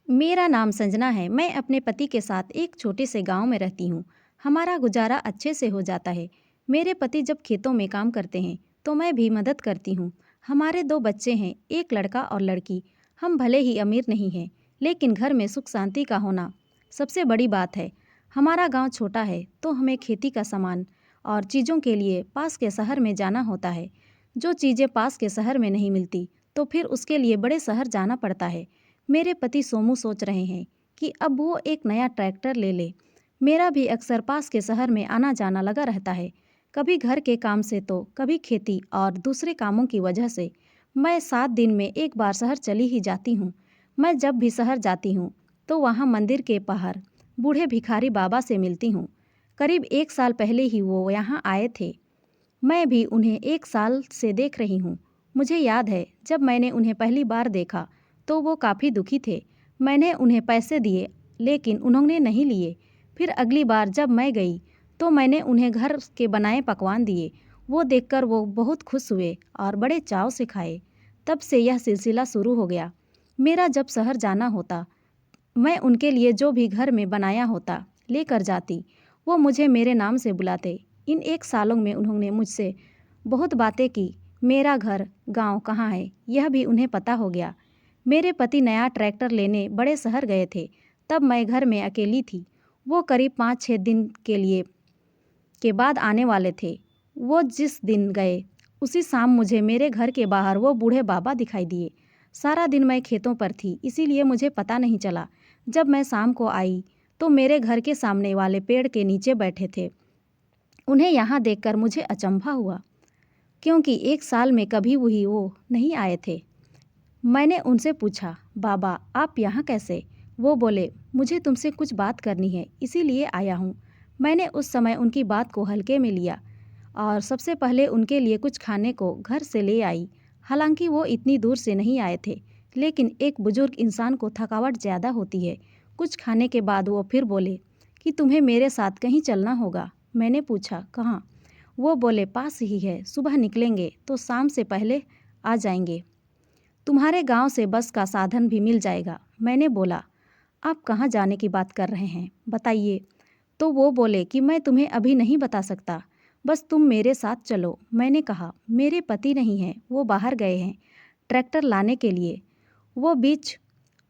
मेरा नाम संजना है। मैं अपने पति के साथ एक छोटे से गांव में रहती हूँ। हमारा गुजारा अच्छे से हो जाता है। मेरे पति जब खेतों में काम करते हैं तो मैं भी मदद करती हूँ। हमारे दो बच्चे हैं, एक लड़का और लड़की। हम भले ही अमीर नहीं हैं, लेकिन घर में सुख शांति का होना सबसे बड़ी बात है। हमारा गांव छोटा है तो हमें खेती का सामान और चीज़ों के लिए पास के शहर में जाना होता है। जो चीज़ें पास के शहर में नहीं मिलती तो फिर उसके लिए बड़े शहर जाना पड़ता है। मेरे पति सोमू सोच रहे हैं कि अब वो एक नया ट्रैक्टर ले ले। मेरा भी अक्सर पास के शहर में आना जाना लगा रहता है, कभी घर के काम से तो कभी खेती और दूसरे कामों की वजह से। मैं 7 दिन में एक बार शहर चली ही जाती हूँ। मैं जब भी शहर जाती हूँ तो वहाँ मंदिर के बाहर बूढ़े भिखारी बाबा से मिलती हूँ। करीब 1 साल पहले ही वो यहाँ आए थे। मैं भी उन्हें 1 साल से देख रही हूँ। मुझे याद है जब मैंने उन्हें पहली बार देखा तो वो काफ़ी दुखी थे। मैंने उन्हें पैसे दिए लेकिन उन्होंने नहीं लिए। फिर अगली बार जब मैं गई तो मैंने उन्हें घर के बनाए पकवान दिए। वो देखकर वो बहुत खुश हुए और बड़े चाव से खाए। तब से यह सिलसिला शुरू हो गया। मेरा जब शहर जाना होता, मैं उनके लिए जो भी घर में बनाया होता लेकर जाती। वो मुझे मेरे नाम से बुलाते। इन 1 सालों में उन्होंने मुझसे बहुत बातें की। मेरा घर गांव कहाँ है यह भी उन्हें पता हो गया। मेरे पति नया ट्रैक्टर लेने बड़े शहर गए थे। तब मैं घर में अकेली थी। वो करीब 5-6 दिन के बाद आने वाले थे। वो जिस दिन गए उसी शाम मुझे मेरे घर के बाहर वो बूढ़े बाबा दिखाई दिए। सारा दिन मैं खेतों पर थी, इसीलिए मुझे पता नहीं चला। जब मैं शाम को आई तो मेरे घर के सामने वाले पेड़ के नीचे बैठे थे। उन्हें यहाँ देखकर मुझे अचंभा हुआ, क्योंकि 1 साल में कभी वही वो नहीं आए थे। मैंने उनसे पूछा, बाबा आप यहाँ कैसे? वो बोले, मुझे तुमसे कुछ बात करनी है, इसीलिए आया हूँ। मैंने उस समय उनकी बात को हल्के में लिया और सबसे पहले उनके लिए कुछ खाने को घर से ले आई। हालांकि वो इतनी दूर से नहीं आए थे, लेकिन एक बुजुर्ग इंसान को थकावट ज़्यादा होती है। कुछ खाने के बाद वो फिर बोले कि तुम्हें मेरे साथ कहीं चलना होगा। मैंने पूछा, कहाँ? वो बोले, पास ही है, सुबह निकलेंगे तो शाम से पहले आ जाएंगे। तुम्हारे गांव से बस का साधन भी मिल जाएगा। मैंने बोला, आप कहाँ जाने की बात कर रहे हैं, बताइए। तो वो बोले कि मैं तुम्हें अभी नहीं बता सकता, बस तुम मेरे साथ चलो। मैंने कहा, मेरे पति नहीं हैं, वो बाहर गए हैं ट्रैक्टर लाने के लिए। वो बीच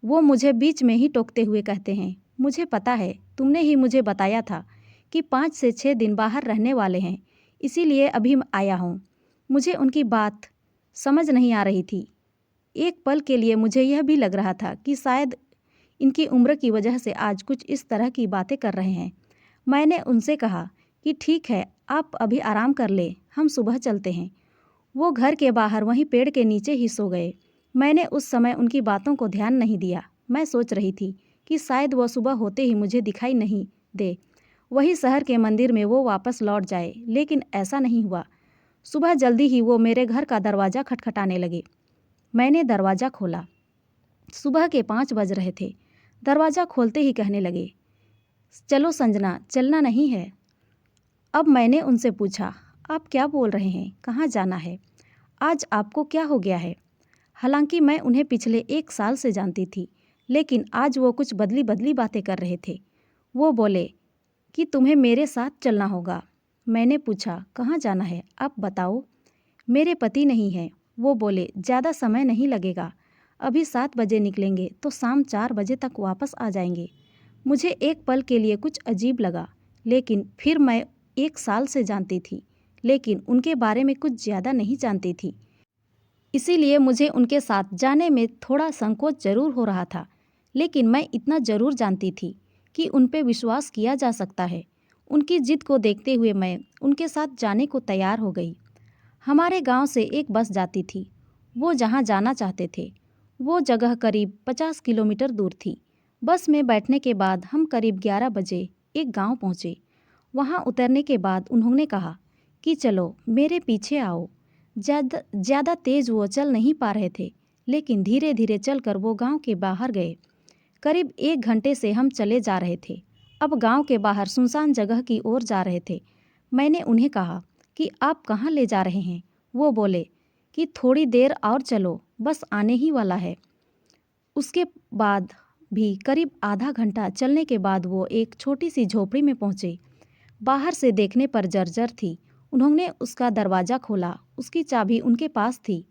वो मुझे बीच में ही टोकते हुए कहते हैं, मुझे पता है, तुमने ही मुझे बताया था कि 5 से 6 दिन बाहर रहने वाले हैं, इसीलिए अभी आया हूँ। मुझे उनकी बात समझ नहीं आ रही थी। एक पल के लिए मुझे यह भी लग रहा था कि शायद इनकी उम्र की वजह से आज कुछ इस तरह की बातें कर रहे हैं। मैंने उनसे कहा कि ठीक है, आप अभी आराम कर ले, हम सुबह चलते हैं। वो घर के बाहर वहीं पेड़ के नीचे ही सो गए। मैंने उस समय उनकी बातों को ध्यान नहीं दिया। मैं सोच रही थी कि शायद वो सुबह होते ही मुझे दिखाई नहीं दे, वही शहर के मंदिर में वो वापस लौट जाए, लेकिन ऐसा नहीं हुआ। सुबह जल्दी ही वो मेरे घर का दरवाज़ा खटखटाने लगे। मैंने दरवाज़ा खोला। सुबह के 5 बज रहे थे। दरवाज़ा खोलते ही कहने लगे, चलो संजना, चलना नहीं है? अब मैंने उनसे पूछा, आप क्या बोल रहे हैं, कहाँ जाना है? आज आपको क्या हो गया है? हालांकि मैं उन्हें पिछले 1 साल से जानती थी, लेकिन आज वो कुछ बदली बदली बातें कर रहे थे। वो बोले कि तुम्हें मेरे साथ चलना होगा। मैंने पूछा, कहाँ जाना है, आप बताओ। मेरे पति नहीं हैं। वो बोले, ज़्यादा समय नहीं लगेगा, अभी 7 बजे निकलेंगे तो शाम 4 बजे तक वापस आ जाएंगे। मुझे एक पल के लिए कुछ अजीब लगा, लेकिन फिर मैं 1 साल से जानती थी, लेकिन उनके बारे में कुछ ज़्यादा नहीं जानती थी। इसीलिए मुझे उनके साथ जाने में थोड़ा संकोच ज़रूर हो रहा था, लेकिन मैं इतना ज़रूर जानती थी कि उन पे विश्वास किया जा सकता है। उनकी जिद को देखते हुए मैं उनके साथ जाने को तैयार हो गई। हमारे गांव से एक बस जाती थी। वो जहाँ जाना चाहते थे वो जगह करीब 50 किलोमीटर दूर थी। बस में बैठने के बाद हम करीब 11 बजे एक गांव पहुँचे। वहाँ उतरने के बाद उन्होंने कहा कि चलो मेरे पीछे आओ। ज़्यादा तेज़ वो चल नहीं पा रहे थे, लेकिन धीरे धीरे चलकर वो गांव के बाहर गए। करीब 1 घंटे से हम चले जा रहे थे। अब गांव के बाहर सुनसान जगह की ओर जा रहे थे। मैंने उन्हें कहा कि आप कहाँ ले जा रहे हैं? वो बोले कि थोड़ी देर और चलो, बस आने ही वाला है। उसके बाद भी करीब आधा घंटा चलने के बाद वो एक छोटी सी झोपड़ी में पहुँचे। बाहर से देखने पर जर्जर थी। उन्होंने उसका दरवाज़ा खोला, उसकी चाबी उनके पास थी।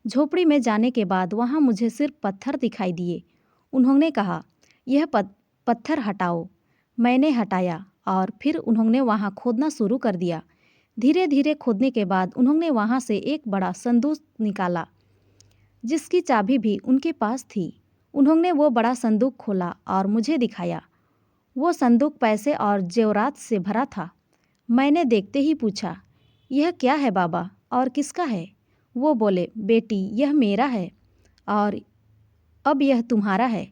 झोपड़ी में जाने के बाद वहाँ मुझे सिर्फ पत्थर दिखाई दिए। उन्होंने कहा, यह पत्थर हटाओ। मैंने हटाया और फिर उन्होंने वहाँ खोदना शुरू कर दिया। धीरे धीरे खोदने के बाद उन्होंने वहाँ से एक बड़ा संदूक निकाला, जिसकी चाबी भी उनके पास थी। उन्होंने वो बड़ा संदूक खोला और मुझे दिखाया। वो संदूक पैसे और जेवरात से भरा था। मैंने देखते ही पूछा, यह क्या है बाबा और किसका है? वो बोले, बेटी यह मेरा है और अब यह तुम्हारा है।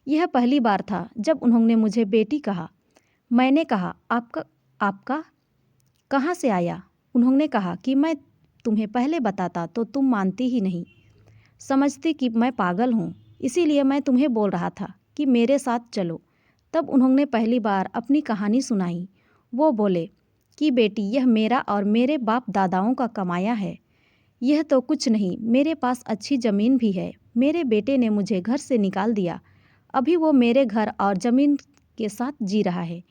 यह पहली बार था जब उन्होंने मुझे बेटी कहा। मैंने कहा, आपका कहाँ से आया? उन्होंने कहा कि मैं तुम्हें पहले बताता तो तुम मानती ही नहीं, समझती कि मैं पागल हूँ, इसीलिए मैं तुम्हें बोल रहा था कि मेरे साथ चलो। तब उन्होंने पहली बार अपनी कहानी सुनाई। वो बोले कि बेटी यह मेरा और मेरे बाप दादाओं का कमाया है। यह तो कुछ नहीं, मेरे पास अच्छी ज़मीन भी है। मेरे बेटे ने मुझे घर से निकाल दिया। अभी वो मेरे घर और ज़मीन के साथ जी रहा है।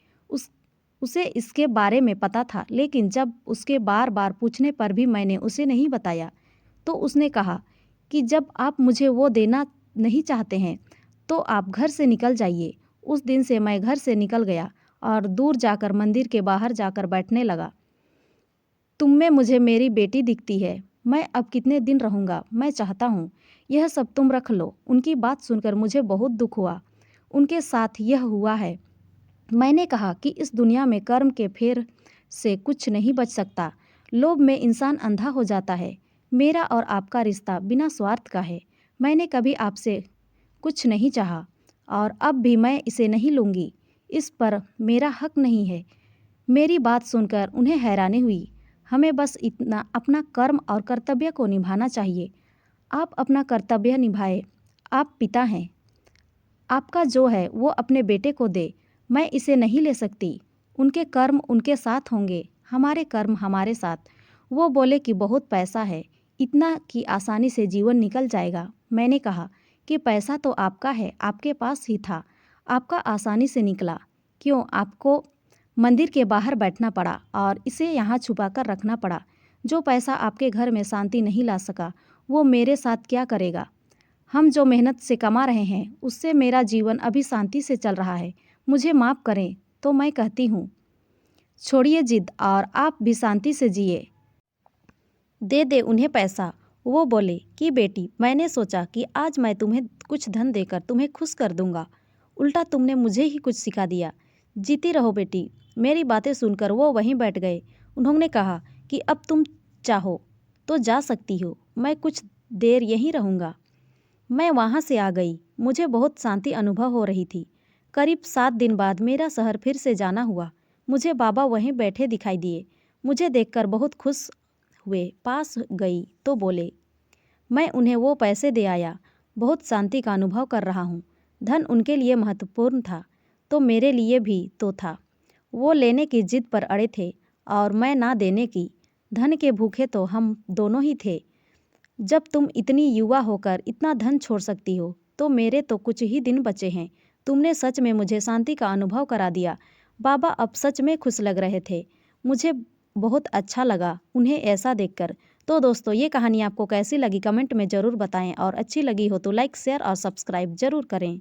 उसे इसके बारे में पता था, लेकिन जब उसके बार बार पूछने पर भी मैंने उसे नहीं बताया तो उसने कहा कि जब आप मुझे वो देना नहीं चाहते हैं तो आप घर से निकल जाइए। उस दिन से मैं घर से निकल गया और दूर जाकर मंदिर के बाहर जाकर बैठने लगा। तुम में मुझे मेरी बेटी दिखती है। मैं अब कितने दिन रहूँगा? मैं चाहता हूँ यह सब तुम रख लो। उनकी बात सुनकर मुझे बहुत दुख हुआ। उनके साथ यह हुआ है। मैंने कहा कि इस दुनिया में कर्म के फेर से कुछ नहीं बच सकता। लोभ में इंसान अंधा हो जाता है। मेरा और आपका रिश्ता बिना स्वार्थ का है। मैंने कभी आपसे कुछ नहीं चाहा और अब भी मैं इसे नहीं लूँगी। इस पर मेरा हक नहीं है। मेरी बात सुनकर उन्हें हैरानी हुई। हमें बस इतना अपना कर्म और कर्तव्य को निभाना चाहिए। आप अपना कर्तव्य निभाए। आप पिता हैं। आपका जो है वो अपने बेटे को दे। मैं इसे नहीं ले सकती। उनके कर्म उनके साथ होंगे, हमारे कर्म हमारे साथ। वो बोले कि बहुत पैसा है, इतना कि आसानी से जीवन निकल जाएगा। मैंने कहा कि पैसा तो आपका है, आपके पास ही था, आपका आसानी से निकला। क्यों आपको मंदिर के बाहर बैठना पड़ा और इसे यहाँ छुपा कर रखना पड़ा? जो पैसा आपके घर में शांति नहीं ला सका, वो मेरे साथ क्या करेगा? हम जो मेहनत से कमा रहे हैं उससे मेरा जीवन अभी शांति से चल रहा है। मुझे माफ़ करें तो मैं कहती हूँ, छोड़िए जिद और आप भी शांति से जिए। दे दे उन्हें पैसा। वो बोले कि बेटी मैंने सोचा कि आज मैं तुम्हें कुछ धन देकर तुम्हें खुश कर दूंगा, उल्टा तुमने मुझे ही कुछ सिखा दिया। जीती रहो बेटी। मेरी बातें सुनकर वो वहीं बैठ गए। उन्होंने कहा कि अब तुम चाहो तो जा सकती हो, मैं कुछ देर यहीं रहूँगा। मैं वहाँ से आ गई। मुझे बहुत शांति अनुभव हो रही थी। करीब 7 दिन बाद मेरा शहर फिर से जाना हुआ। मुझे बाबा वहीं बैठे दिखाई दिए। मुझे देखकर बहुत खुश हुए। पास गई तो बोले, मैं उन्हें वो पैसे दे आया। बहुत शांति का अनुभव कर रहा हूँ। धन उनके लिए महत्वपूर्ण था तो मेरे लिए भी तो था। वो लेने की जिद पर अड़े थे और मैं ना देने की। धन के भूखे तो हम दोनों ही थे। जब तुम इतनी युवा होकर इतना धन छोड़ सकती हो तो मेरे तो कुछ ही दिन बचे हैं। तुमने सच में मुझे शांति का अनुभव करा दिया। बाबा अब सच में खुश लग रहे थे। मुझे बहुत अच्छा लगा उन्हें ऐसा देखकर। तो दोस्तों, ये कहानी आपको कैसी लगी कमेंट में ज़रूर बताएं और अच्छी लगी हो तो लाइक शेयर और सब्सक्राइब ज़रूर करें।